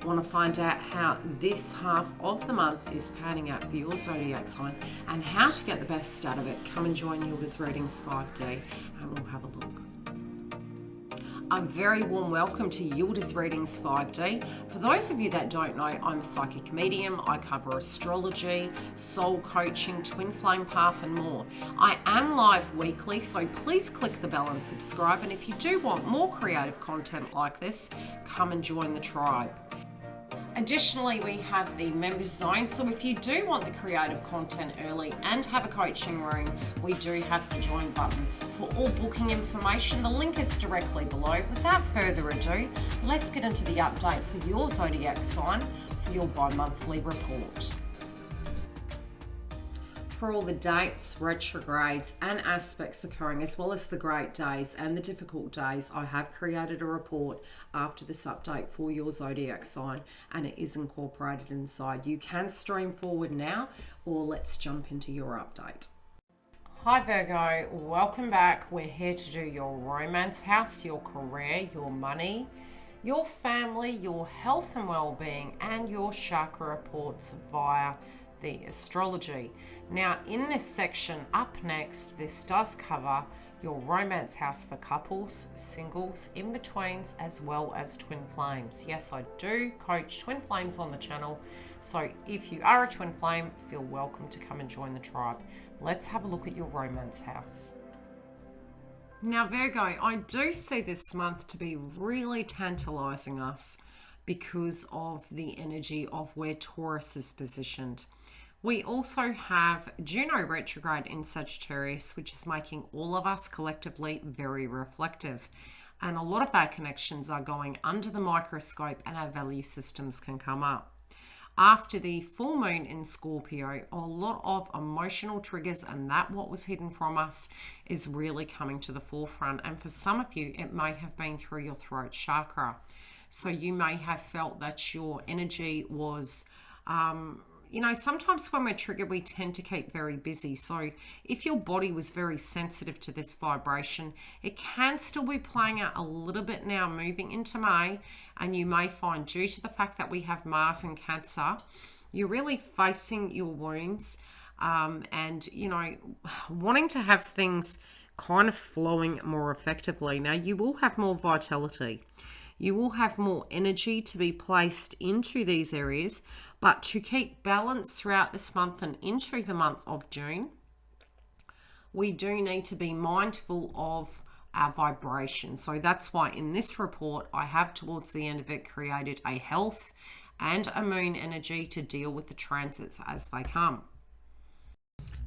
Want to find out how this half of the month is panning out for your zodiac sign and how to get the best out of it? Come and join YILDIZ Readings 5D and we'll have a look. A very warm welcome to YILDIZ Readings 5D. For those of you that don't know, I'm a psychic medium. I cover astrology, soul coaching, twin flame path and more. I am live weekly, so please click the bell and subscribe. And if you do want more creative content like this, come and join the tribe. Additionally, we have the members zone, so if you do want the creative content early and have a coaching room, we do have the join button. For all booking information, the link is directly below. Without further ado, let's get into the update for your zodiac sign for your bi-monthly report. For all the dates, retrogrades and aspects occurring, as well as the great days and the difficult days, I have created a report after this update for your zodiac sign, and it is incorporated inside. You can stream forward now, or let's jump into your update. Hi Virgo, welcome back. We're here to do your romance house, your career, your money, your family, your health and well-being, and your chakra reports via the astrology. Now in this section up next, this does cover your romance house for couples, singles, in-betweens, as well as twin flames. Yes, I do coach twin flames on the channel, so if you are a twin flame, feel welcome to come and join the tribe. Let's have a look at your romance house. Now Virgo, I do see this month to be really tantalizing us because of the energy of where Taurus is positioned. We also have Juno retrograde in Sagittarius, which is making all of us collectively very reflective. And a lot of our connections are going under the microscope and our value systems can come up. After the full moon in Scorpio, a lot of emotional triggers and that what was hidden from us is really coming to the forefront. And for some of you, it may have been through your throat chakra. So you may have felt that your energy was, sometimes when we're triggered, we tend to keep very busy. So if your body was very sensitive to this vibration, it can still be playing out a little bit now moving into May. And you may find, due to the fact that we have Mars and Cancer, you're really facing your wounds and, wanting to have things kind of flowing more effectively. Now, you will have more vitality. You will have more energy to be placed into these areas, but to keep balance throughout this month and into the month of June, we do need to be mindful of our vibration. So that's why in this report, I have towards the end of it created a health and a moon energy to deal with the transits as they come.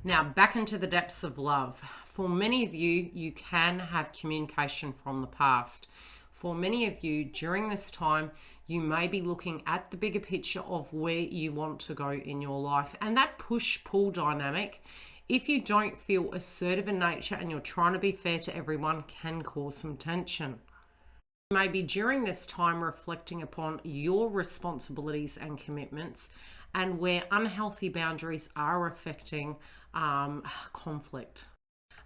Now back into the depths of love. For many of you, you can have communication from the past. For many of you, during this time, you may be looking at the bigger picture of where you want to go in your life. And that push-pull dynamic, if you don't feel assertive in nature and you're trying to be fair to everyone, can cause some tension. Maybe during this time reflecting upon your responsibilities and commitments and where unhealthy boundaries are affecting conflict.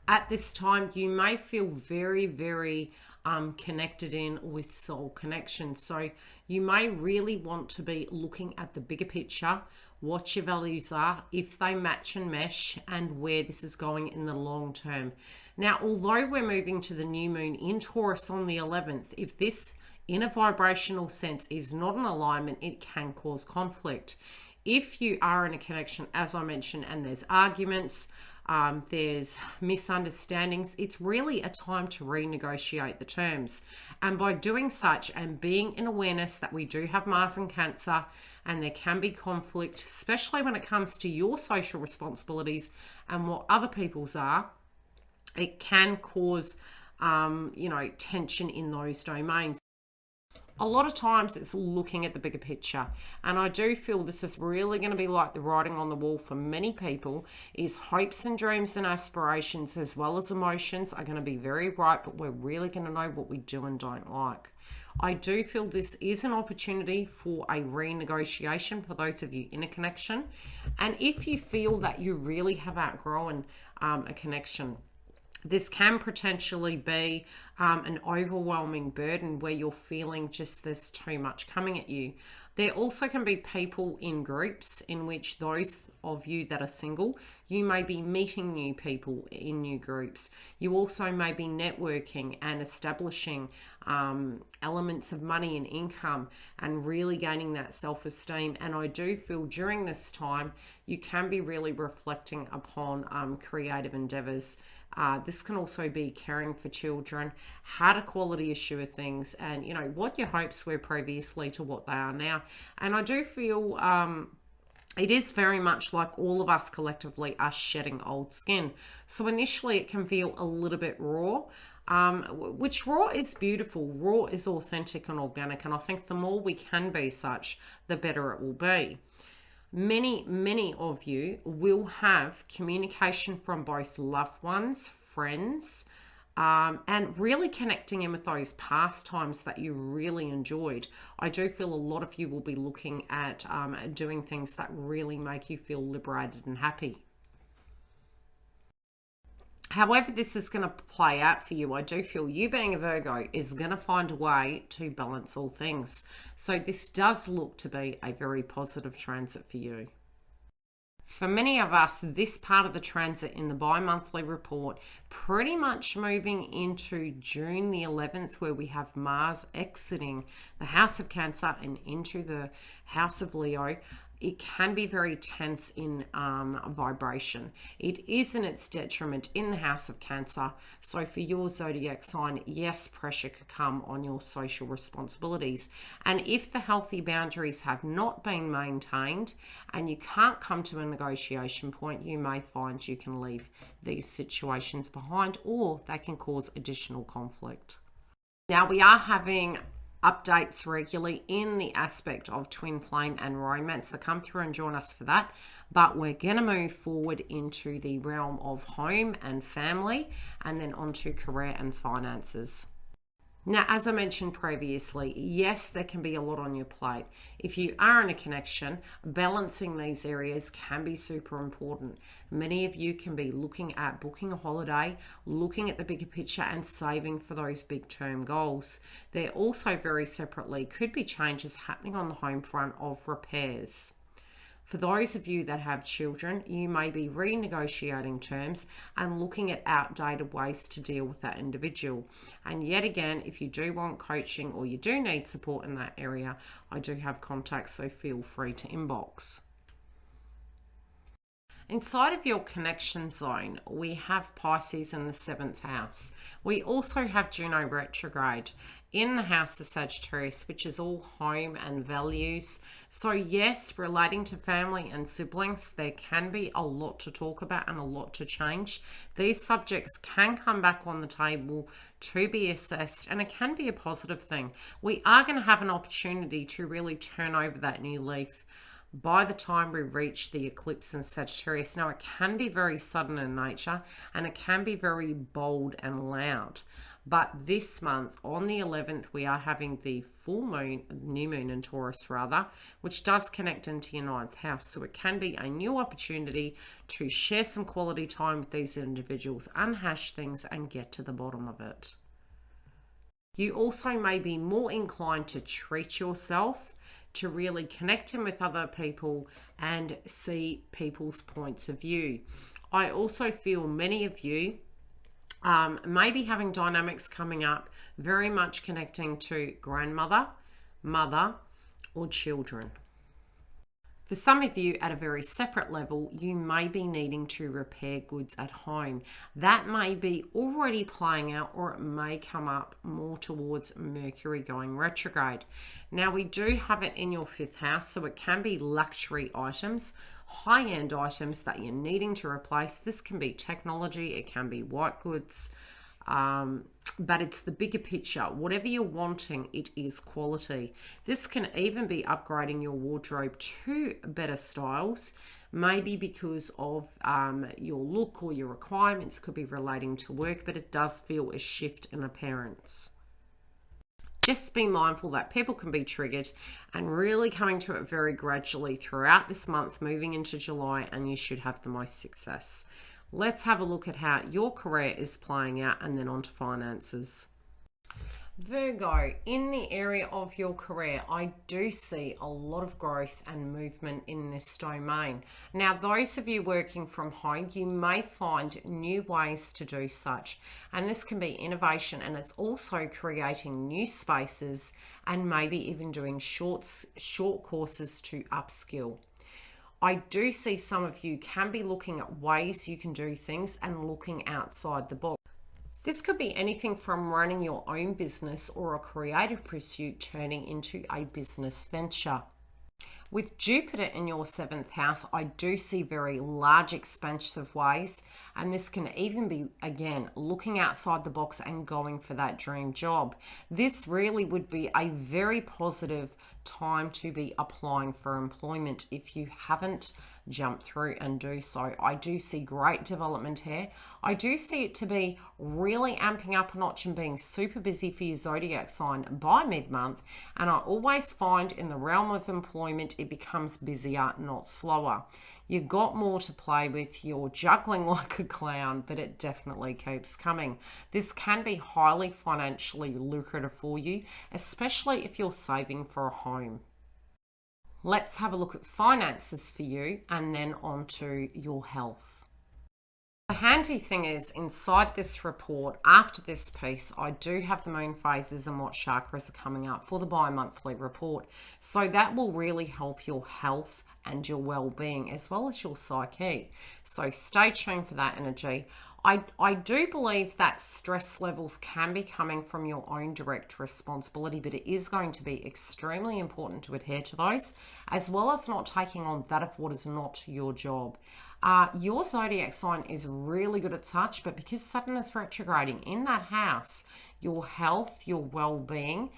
At this time, you may feel very, very connected in with soul connection. So you may really want to be looking at the bigger picture, what your values are, if they match and mesh, and where this is going in the long term. Now, although we're moving to the new moon in Taurus on the 11th, if this in a vibrational sense is not in alignment, it can cause conflict. If you are in a connection, as I mentioned, and there's arguments, there's misunderstandings, it's really a time to renegotiate the terms. And by doing such and being in awareness that we do have Mars and Cancer and there can be conflict, especially when it comes to your social responsibilities and what other people's are, it can cause, tension in those domains. A lot of times it's looking at the bigger picture, and I do feel this is really going to be like the writing on the wall for many people, is hopes and dreams and aspirations as well as emotions are going to be very right, but we're really going to know what we do and don't like. I do feel this is an opportunity for a renegotiation for those of you in a connection, and if you feel that you really have outgrown a connection, this can potentially be an overwhelming burden where you're feeling just there's too much coming at you. There also can be people in groups in which those of you that are single, you may be meeting new people in new groups. You also may be networking and establishing elements of money and income and really gaining that self-esteem. And I do feel during this time, you can be really reflecting upon creative endeavors. This can also be caring for children, how to quality assure things, and what your hopes were previously to what they are now. And I do feel it is very much like all of us collectively are shedding old skin. So initially it can feel a little bit raw, which raw is beautiful. Raw is authentic and organic. And I think the more we can be such, the better it will be. Many of you will have communication from both loved ones, friends, and really connecting in with those past times that you really enjoyed. I do feel a lot of you will be looking at doing things that really make you feel liberated and happy. However this is going to play out for you, I do feel you being a Virgo is going to find a way to balance all things. So this does look to be a very positive transit for you. For many of us, this part of the transit in the bi-monthly report, pretty much moving into June the 11th, where we have Mars exiting the house of Cancer and into the house of Leo, it can be very tense in vibration. It is in its detriment in the house of Cancer. So for your zodiac sign, yes, pressure could come on your social responsibilities. And if the healthy boundaries have not been maintained and you can't come to a negotiation point, you may find you can leave these situations behind, or they can cause additional conflict. Now we are having updates regularly in the aspect of twin flame and romance, so come through and join us for that. But we're going to move forward into the realm of home and family, and then onto career and finances. Now, as I mentioned previously, yes, there can be a lot on your plate. If you are in a connection, balancing these areas can be super important. Many of you can be looking at booking a holiday, looking at the bigger picture and saving for those big term goals. There also very separately could be changes happening on the home front of repairs. For those of you that have children, you may be renegotiating terms and looking at outdated ways to deal with that individual. And yet again, if you do want coaching or you do need support in that area, I do have contacts, so feel free to inbox. Inside of your connection zone, we have Pisces in the 7th house. We also have Juno retrograde in the house of Sagittarius, which is all home and values. So yes, relating to family and siblings, there can be a lot to talk about and a lot to change. These subjects can come back on the table to be assessed, and it can be a positive thing. We are going to have an opportunity to really turn over that new leaf by the time we reach the eclipse in Sagittarius. Now, it can be very sudden in nature and it can be very bold and loud. But this month, on the 11th, we are having the full moon, new moon in Taurus rather, which does connect into your 9th house. So it can be a new opportunity to share some quality time with these individuals, unhash things and get to the bottom of it. You also may be more inclined to treat yourself, to really connect in with other people and see people's points of view. I also feel many of you may be having dynamics coming up, very much connecting to grandmother, mother, or children. For some of you at a very separate level, you may be needing to repair goods at home. That may be already playing out, or it may come up more towards Mercury going retrograde. Now, we do have it in your 5th house, so it can be luxury items, high-end items that you're needing to replace. This can be technology, it can be white goods, but it's the bigger picture. Whatever you're wanting, it is quality. This can even be upgrading your wardrobe to better styles, maybe because of your look or your requirements. Could be relating to work, but it does feel a shift in appearance. Just be mindful that people can be triggered, and really coming to it very gradually throughout this month, moving into July, and you should have the most success. Let's have a look at how your career is playing out and then on to finances. Virgo, in the area of your career, I do see a lot of growth and movement in this domain. Now, those of you working from home, you may find new ways to do such, and this can be innovation, and it's also creating new spaces and maybe even doing short courses to upskill. I do see some of you can be looking at ways you can do things and looking outside the box. This could be anything from running your own business or a creative pursuit turning into a business venture. With Jupiter in your 7th house, I do see very large, expansive ways, and this can even be, again, looking outside the box and going for that dream job. This really would be a very positive time to be applying for employment if you haven't jumped through and do so. I do see great development here. I do see it to be really amping up a notch and being super busy for your zodiac sign by mid-month, and I always find in the realm of employment it becomes busier, not slower. You've got more to play with, you're juggling like a clown, but it definitely keeps coming. This can be highly financially lucrative for you, especially if you're saving for a home. Let's have a look at finances for you and then on to your health. The handy thing is, inside this report, after this piece, I do have the moon phases and what chakras are coming up for the bi-monthly report. So that will really help your health and your well-being as well as your psyche. So stay tuned for that energy. I do believe that stress levels can be coming from your own direct responsibility, but it is going to be extremely important to adhere to those, as well as not taking on that of what is not your job. Your zodiac sign is really good at touch, but because Saturn is retrograding in that house, your health, your well-being,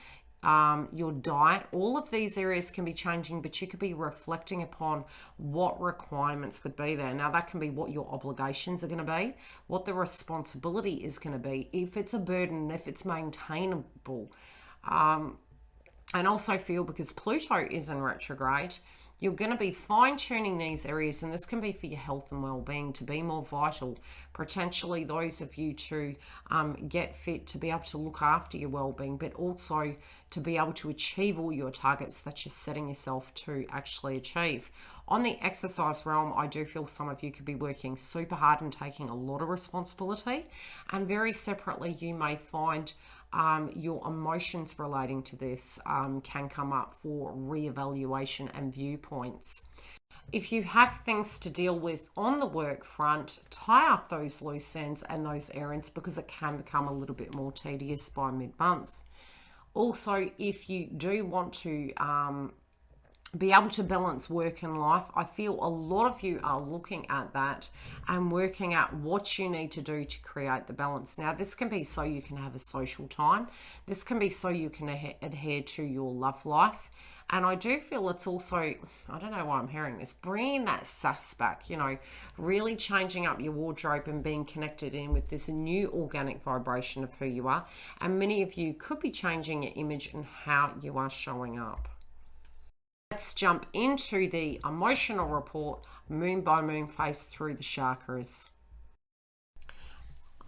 your diet, all of these areas can be changing, but you could be reflecting upon what requirements would be there. Now, that can be what your obligations are going to be, what the responsibility is going to be, if it's a burden, if it's maintainable. And also feel, because Pluto is in retrograde, you're going to be fine-tuning these areas, and this can be for your health and well-being to be more vital. Potentially those of you to get fit, to be able to look after your well-being, but also to be able to achieve all your targets that you're setting yourself to actually achieve. On the exercise realm, I do feel some of you could be working super hard and taking a lot of responsibility, and very separately you may find your emotions relating to this can come up for reevaluation and viewpoints. If you have things to deal with on the work front, tie up those loose ends and those errands, because it can become a little bit more tedious by mid-month. Also, if you do want to be able to balance work and life, I feel a lot of you are looking at that and working out what you need to do to create the balance. Now, this can be so you can have a social time. This can be so you can adhere to your love life. And I do feel it's also, I don't know why I'm hearing this, bringing that sass back, really changing up your wardrobe and being connected in with this new organic vibration of who you are. And many of you could be changing your image and how you are showing up. Let's jump into the emotional report, moon by moon phase through the chakras.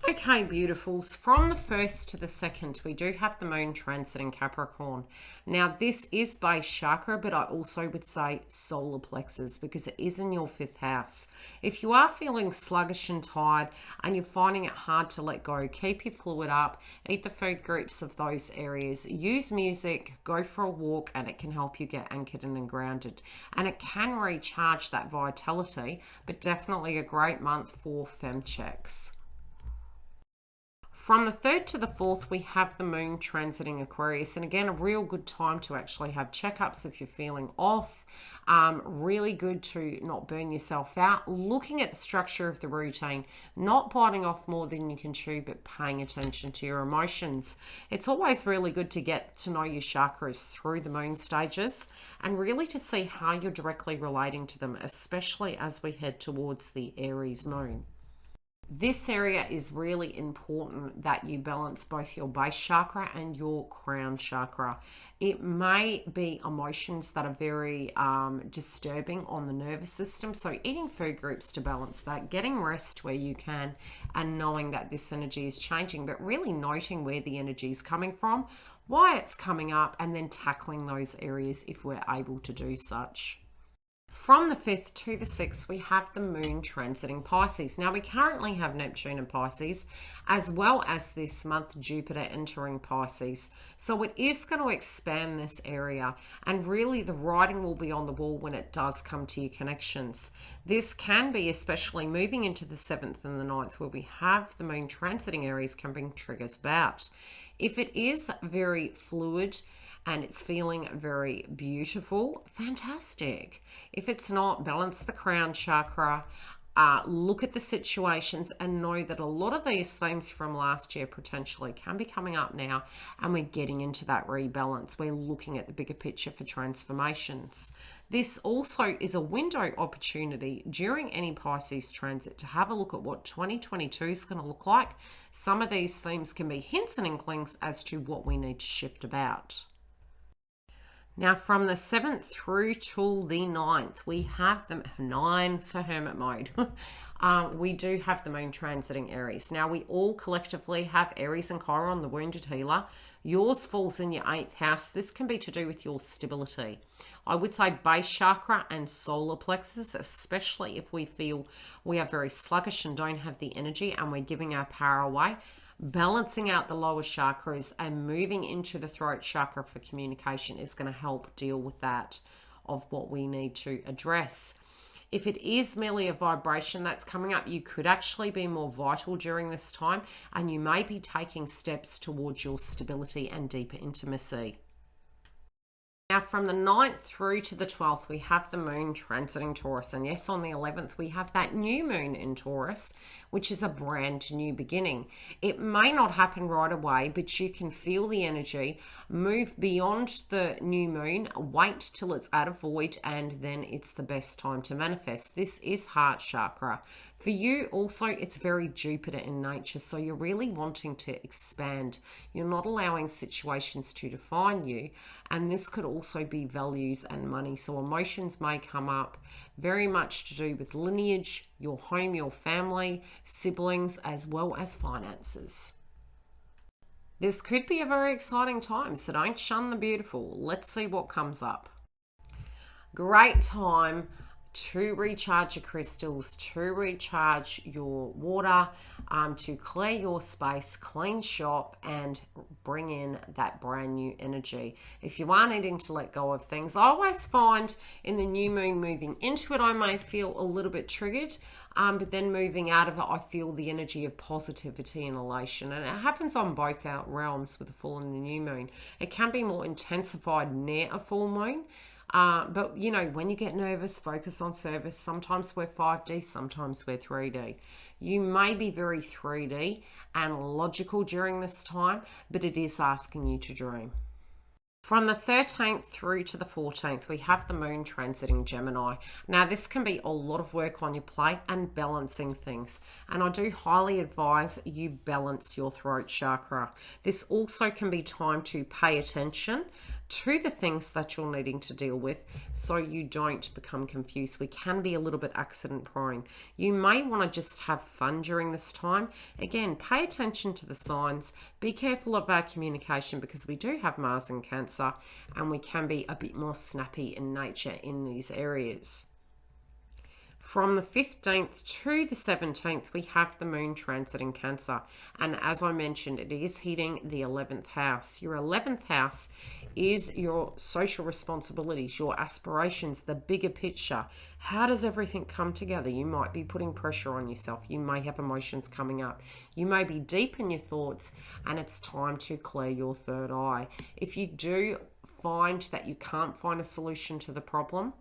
Okay, beautifuls, from the 1st to the 2nd, we do have the moon transiting Capricorn. Now, this is base chakra, but I also would say solar plexus, because it is in your 5th house. If you are feeling sluggish and tired and you're finding it hard to let go, keep your fluid up, eat the food groups of those areas, use music, go for a walk, and it can help you get anchored and grounded. And it can recharge that vitality, but definitely a great month for fem checks. From the 3rd to the 4th, we have the moon transiting Aquarius. And again, a real good time to actually have checkups if you're feeling off. Really good to not burn yourself out. Looking at the structure of the routine, not biting off more than you can chew, but paying attention to your emotions. It's always really good to get to know your chakras through the moon stages and really to see how you're directly relating to them, especially as we head towards the Aries moon. This area is really important that you balance both your base chakra and your crown chakra. It may be emotions that are very disturbing on the nervous system. So eating food groups to balance that, getting rest where you can, and knowing that this energy is changing, but really noting where the energy is coming from, why it's coming up, and then tackling those areas if we're able to do such. From the 5th to the 6th, we have the moon transiting Pisces. Now, we currently have Neptune in Pisces, as well as this month Jupiter entering Pisces. So it is going to expand this area, and really the writing will be on the wall when it does come to your connections. This can be, especially moving into the 7th and the 9th, where we have the moon transiting Aries, can bring triggers about. If it is very fluid, and it's feeling very beautiful, fantastic. If it's not, balance the crown chakra, look at the situations, and know that a lot of these themes from last year potentially can be coming up now, and we're getting into that rebalance. We're looking at the bigger picture for transformations. This also is a window opportunity during any Pisces transit to have a look at what 2022 is going to look like. Some of these themes can be hints and inklings as to what we need to shift about. Now, from the 7th through till the 9th, we have the 9 for Hermit mode. We do have the moon transiting Aries. Now, we all collectively have Aries and Chiron, the wounded healer. Yours falls in your 8th house. This can be to do with your stability. I would say base chakra and solar plexus, especially if we feel we are very sluggish and don't have the energy and we're giving our power away. Balancing out the lower chakras and moving into the throat chakra for communication is going to help deal with that, of what we need to address. If it is merely a vibration that's coming up, you could actually be more vital during this time, and you may be taking steps towards your stability and deeper intimacy. Now, from the 9th through to the 12th, we have the moon transiting Taurus. And yes, on the 11th, we have that new moon in Taurus, which is a brand new beginning. It may not happen right away, but you can feel the energy. Move beyond the new moon, wait till it's at a void, and then it's the best time to manifest. This is heart chakra. For you also, it's very Jupiter in nature, so you're really wanting to expand. You're not allowing situations to define you, and this could also be values and money. So emotions may come up, very much to do with lineage, your home, your family, siblings, as well as finances. This could be a very exciting time, so don't shun the beautiful. Let's see what comes up. Great time to recharge your crystals, to recharge your water, to clear your space, clean shop, and bring in that brand new energy. If you are needing to let go of things, I always find in the new moon, moving into it, I may feel a little bit triggered, but then moving out of it, I feel the energy of positivity and elation. And it happens on both our realms with the full and the new moon. It can be more intensified near a full moon. But you know, when you get nervous, focus on service. Sometimes we're 5D, sometimes we're 3D. You may be very 3D and logical during this time, but it is asking you to dream. From the 13th through to the 14th, we have the moon transiting Gemini. Now, this can be a lot of work on your plate and balancing things. And I do highly advise you balance your throat chakra. This also can be time to pay attention to the things that you're needing to deal with so you don't become confused. We can be a little bit accident prone. You may want to just have fun during this time. Again, pay attention to the signs. Be careful of our communication because we do have Mars in Cancer and we can be a bit more snappy in nature in these areas. From the 15th to the 17th, we have the moon transiting Cancer. And as I mentioned, it is hitting the 11th house. Your 11th house is your social responsibilities, your aspirations, the bigger picture. How does everything come together? You might be putting pressure on yourself. You may have emotions coming up. You may be deep in your thoughts, and it's time to clear your third eye. If you do find that you can't find a solution to the problem,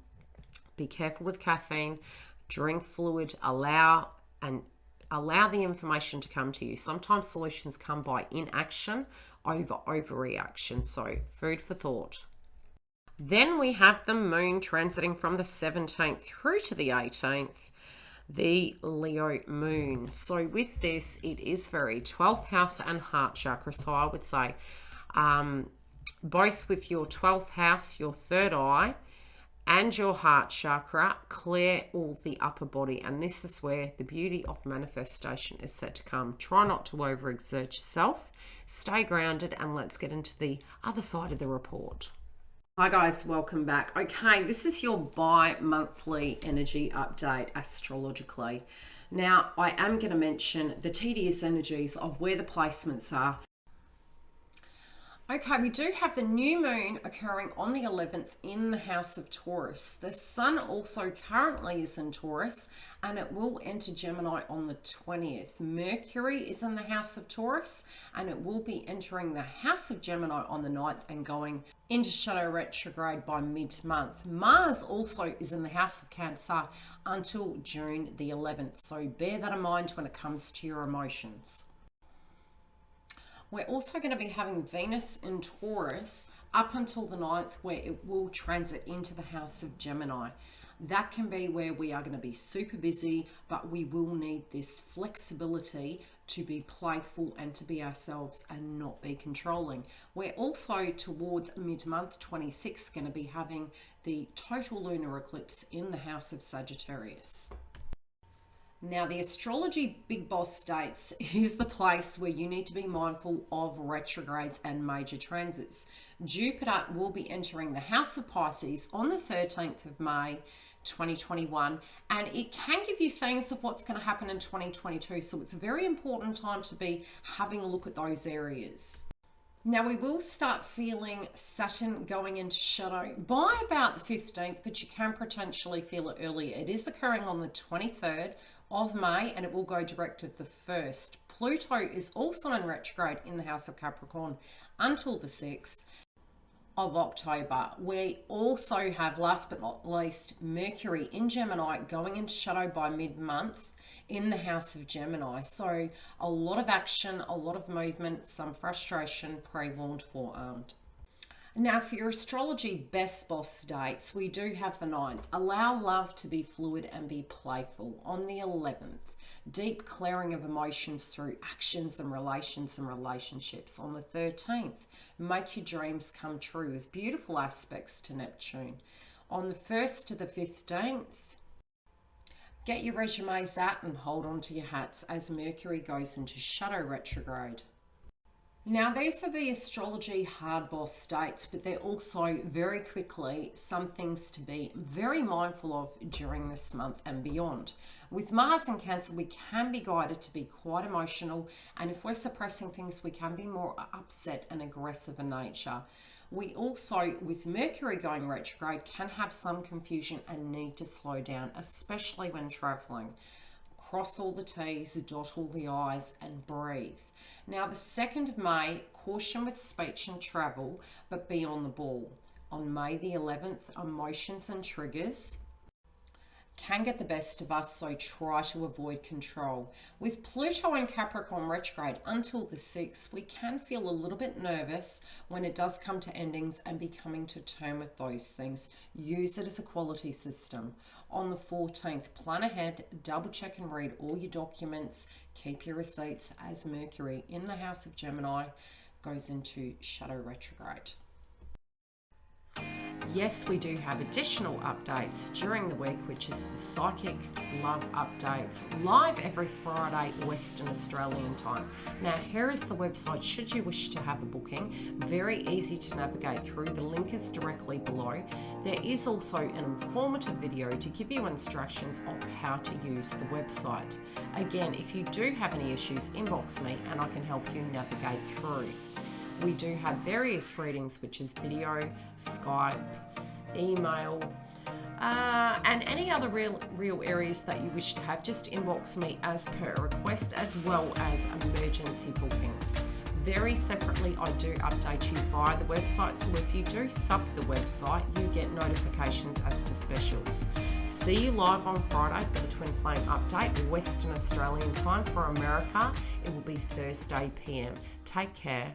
be careful with caffeine. Drink fluid, allow the information to come to you. Sometimes solutions come by inaction over overreaction. So food for thought. Then we have the moon transiting from the 17th through to the 18th. the Leo moon. So with this, it is very 12th house and heart chakra. So I would say both with your 12th house, your third eye, and your heart chakra, clear all the upper body. And this is where the beauty of manifestation is set to come. Try not to overexert yourself. Stay grounded, and let's get into the other side of the report. Hi guys, welcome back. Okay, this is your bi-monthly energy update astrologically. Now, I am going to mention the tedious energies of where the placements are. Okay, we do have the new moon occurring on the 11th in the house of Taurus. The sun also currently is in Taurus, and it will enter Gemini on the 20th. Mercury is in the house of Taurus, and it will be entering the house of Gemini on the 9th and going into shadow retrograde by mid-month. Mars also is in the house of Cancer until June the 11th, so bear that in mind when it comes to your emotions. We're also going to be having Venus in Taurus up until the 9th, where it will transit into the house of Gemini. That can be where we are going to be super busy, but we will need this flexibility to be playful and to be ourselves and not be controlling. We're also towards mid-month 26 going to be having the total lunar eclipse in the house of Sagittarius. Now, the Astrology Big Boss states is the place where you need to be mindful of retrogrades and major transits. Jupiter will be entering the house of Pisces on the 13th of May 2021, and it can give you themes of what's going to happen in 2022, so it's a very important time to be having a look at those areas. Now, we will start feeling Saturn going into shadow by about the 15th, but you can potentially feel it earlier. It is occurring on the 23rd of May, and it will go direct to the 1st. Pluto is also in retrograde in the house of Capricorn until the 6th of October. We also have, last but not least, Mercury in Gemini going into shadow by mid-month in the house of Gemini. So a lot of action, a lot of movement, some frustration, pre-warned, forearmed. Now, for your astrology best boss dates, we do have the 9th. Allow love to be fluid and be playful. On the 11th, deep clearing of emotions through actions and relations and relationships. On the 13th, make your dreams come true with beautiful aspects to Neptune. On the 1st to the 15th, get your resumes out and hold on to your hats as Mercury goes into shadow retrograde. Now, these are the astrology hard boss dates, but they're also very quickly some things to be very mindful of during this month and beyond. With Mars in Cancer, we can be guided to be quite emotional, and if we're suppressing things, we can be more upset and aggressive in nature. We also, with Mercury going retrograde, can have some confusion and need to slow down, especially when traveling. Cross all the T's, dot all the I's, and breathe. Now, the 2nd of May, caution with speech and travel, but be on the ball. On May the 11th, emotions and triggers can get the best of us, so try to avoid control. With Pluto and Capricorn retrograde until the 6th, we can feel a little bit nervous when it does come to endings and be coming to term with those things. Use it as a quality system. On the 14th, plan ahead, double check and read all your documents, keep your receipts as Mercury in the house of Gemini goes into shadow retrograde. Yes, we do have additional updates during the week, which is the Psychic Love Updates, live every Friday, Western Australian time. Now, here is the website should you wish to have a booking. Very easy to navigate through. The link is directly below. There is also an informative video to give you instructions of how to use the website. Again, if you do have any issues, inbox me and I can help you navigate through. We do have various readings, which is video, Skype, email, and any other real areas that you wish to have. Just inbox me as per request, as well as emergency bookings. Very separately, I do update you via the website, so if you do sub the website, you get notifications as to specials. See you live on Friday for the Twin Flame update, Western Australian time. For America, it will be Thursday PM. Take care.